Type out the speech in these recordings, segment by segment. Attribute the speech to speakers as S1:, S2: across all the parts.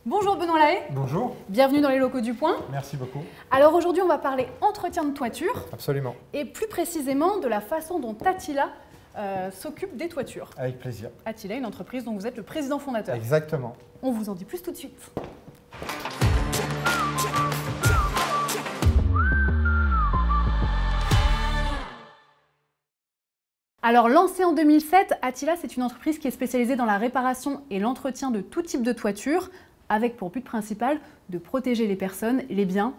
S1: Bonjour Benoît Lahaye.
S2: Bonjour.
S1: Bienvenue dans les locaux du Point.
S2: Merci beaucoup.
S1: Alors aujourd'hui, on va parler entretien de toiture.
S2: Absolument.
S1: Et plus précisément de la façon dont Attila s'occupe des toitures.
S2: Avec plaisir.
S1: Attila, une entreprise dont vous êtes le président fondateur.
S2: Exactement.
S1: On vous en dit plus tout de suite. Alors lancée en 2007, Attila, c'est une entreprise qui est spécialisée dans la réparation et l'entretien de tout type de toiture, avec pour but principal de protéger les personnes, les biens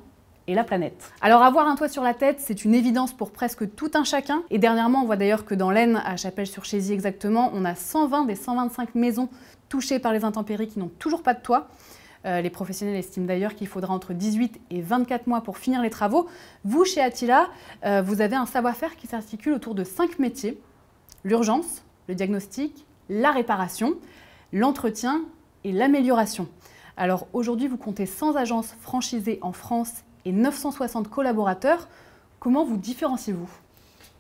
S1: et la planète. Alors avoir un toit sur la tête, c'est une évidence pour presque tout un chacun. Et dernièrement, on voit d'ailleurs que dans l'Aisne, à Chapelle-sur-Chézy exactement, on a 120 des 125 maisons touchées par les intempéries qui n'ont toujours pas de toit. Les professionnels estiment d'ailleurs qu'il faudra entre 18 et 24 mois pour finir les travaux. Vous, chez Attila, vous avez un savoir-faire qui s'articule autour de 5 métiers. L'urgence, le diagnostic, la réparation, l'entretien et l'amélioration. Alors aujourd'hui, vous comptez 100 agences franchisées en France et 960 collaborateurs. Comment vous différenciez-vous ?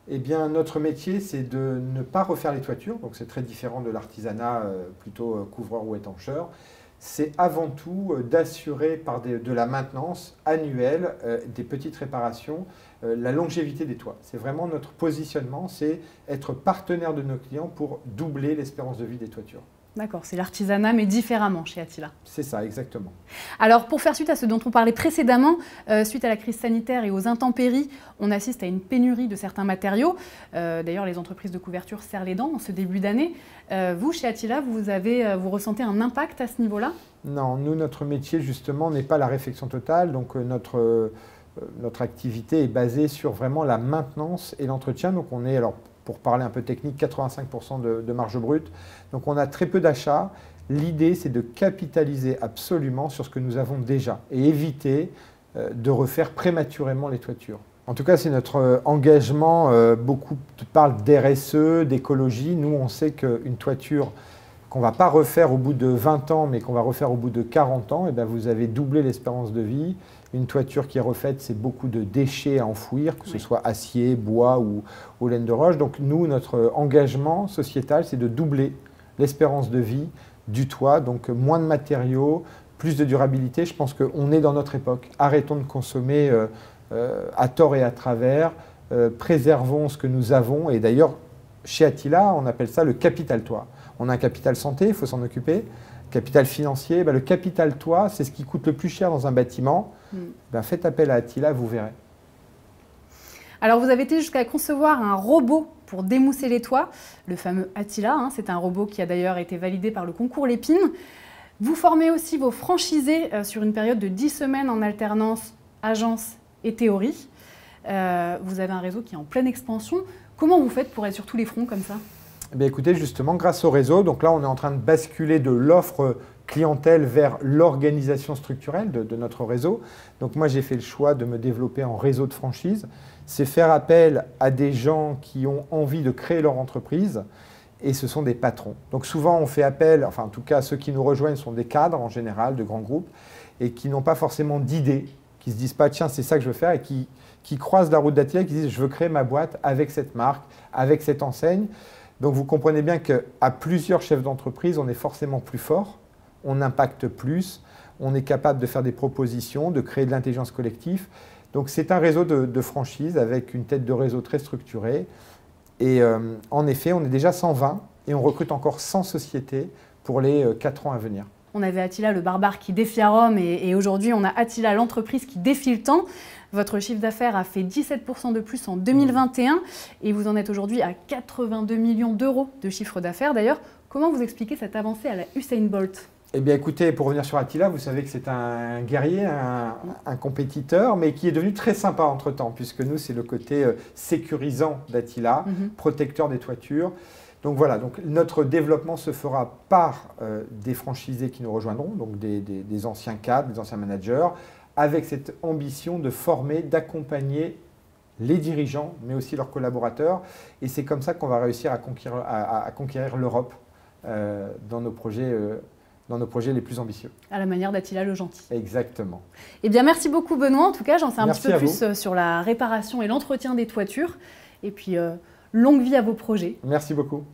S2: Eh bien, notre métier, c'est de ne pas refaire les toitures. Donc, c'est très différent de l'artisanat plutôt couvreur ou étancheur. C'est avant tout d'assurer par de la maintenance annuelle, des petites réparations, la longévité des toits. C'est vraiment notre positionnement, c'est être partenaire de nos clients pour doubler l'espérance de vie des toitures.
S1: D'accord, c'est l'artisanat, mais différemment chez Attila.
S2: C'est ça, exactement.
S1: Alors, pour faire suite à ce dont on parlait précédemment, suite à la crise sanitaire et aux intempéries, on assiste à une pénurie de certains matériaux. D'ailleurs, les entreprises de couverture serrent les dents en ce début d'année. Vous, chez Attila, vous ressentez un impact à ce niveau-là ?
S2: Non, nous, notre métier, justement, n'est pas la réfection totale. Donc, notre activité est basée sur vraiment la maintenance et l'entretien. Donc, on est, alors, pour parler un peu technique, 85% de marge brute. Donc on a très peu d'achats. L'idée, c'est de capitaliser absolument sur ce que nous avons déjà et éviter de refaire prématurément les toitures. En tout cas, c'est notre engagement. Beaucoup parlent d'RSE, d'écologie. Nous, on sait qu'une toiture qu'on ne va pas refaire au bout de 20 ans, mais qu'on va refaire au bout de 40 ans, et bien vous avez doublé l'espérance de vie. Une toiture qui est refaite, c'est beaucoup de déchets à enfouir, que ce soit acier, bois ou laine de roche. Donc nous, notre engagement sociétal, c'est de doubler l'espérance de vie du toit, donc moins de matériaux, plus de durabilité. Je pense qu'on est dans notre époque. Arrêtons de consommer à tort et à travers, préservons ce que nous avons. Et d'ailleurs, chez Attila, on appelle ça le capital toit. On a un capital santé, il faut s'en occuper. Capital financier, le capital toit, c'est ce qui coûte le plus cher dans un bâtiment. Faites appel à Attila, vous verrez.
S1: Alors vous avez été jusqu'à concevoir un robot pour démousser les toits, le fameux Attila. C'est un robot qui a d'ailleurs été validé par le concours Lépine. Vous formez aussi vos franchisés sur une période de 10 semaines en alternance agence et théorie. Vous avez un réseau qui est en pleine expansion. Comment vous faites pour être sur tous les fronts comme ça ?
S2: Écoutez, justement, grâce au réseau, donc là, on est en train de basculer de l'offre clientèle vers l'organisation structurelle de notre réseau. Donc moi, j'ai fait le choix de me développer en réseau de franchise. C'est faire appel à des gens qui ont envie de créer leur entreprise et ce sont des patrons. Donc souvent, on fait appel, enfin en tout cas, ceux qui nous rejoignent sont des cadres en général, de grands groupes et qui n'ont pas forcément d'idées, qui ne se disent pas « tiens, c'est ça que je veux faire » et qui croisent la route d'Attila et qui disent « je veux créer ma boîte avec cette marque, avec cette enseigne ». Donc vous comprenez bien qu'à plusieurs chefs d'entreprise, on est forcément plus fort, on impacte plus, on est capable de faire des propositions, de créer de l'intelligence collective. Donc c'est un réseau de franchise avec une tête de réseau très structurée. Et en effet, on est déjà 120 et on recrute encore 100 sociétés pour les 4 ans à venir.
S1: On avait Attila le barbare qui défie Rome et aujourd'hui on a Attila l'entreprise qui défie le temps. Votre chiffre d'affaires a fait 17% de plus en 2021 et vous en êtes aujourd'hui à 82 millions d'euros de chiffre d'affaires. D'ailleurs, comment vous expliquez cette avancée à la Usain Bolt ?
S2: Eh bien écoutez, pour revenir sur Attila, vous savez que c'est un guerrier, un compétiteur, mais qui est devenu très sympa entre-temps, puisque nous, c'est le côté sécurisant d'Attila, protecteur des toitures. Donc voilà, donc notre développement se fera par des franchisés qui nous rejoindront, donc des anciens cadres, des anciens managers, avec cette ambition de former, d'accompagner les dirigeants, mais aussi leurs collaborateurs. Et c'est comme ça qu'on va réussir à conquérir l'Europe dans nos projets les plus ambitieux.
S1: À la manière d'Attila le Gentil.
S2: Exactement.
S1: Eh bien, merci beaucoup Benoît. En tout cas, j'en sais un
S2: Merci
S1: petit peu plus sur la réparation et l'entretien des toitures. Et puis, longue vie à vos projets.
S2: Merci beaucoup.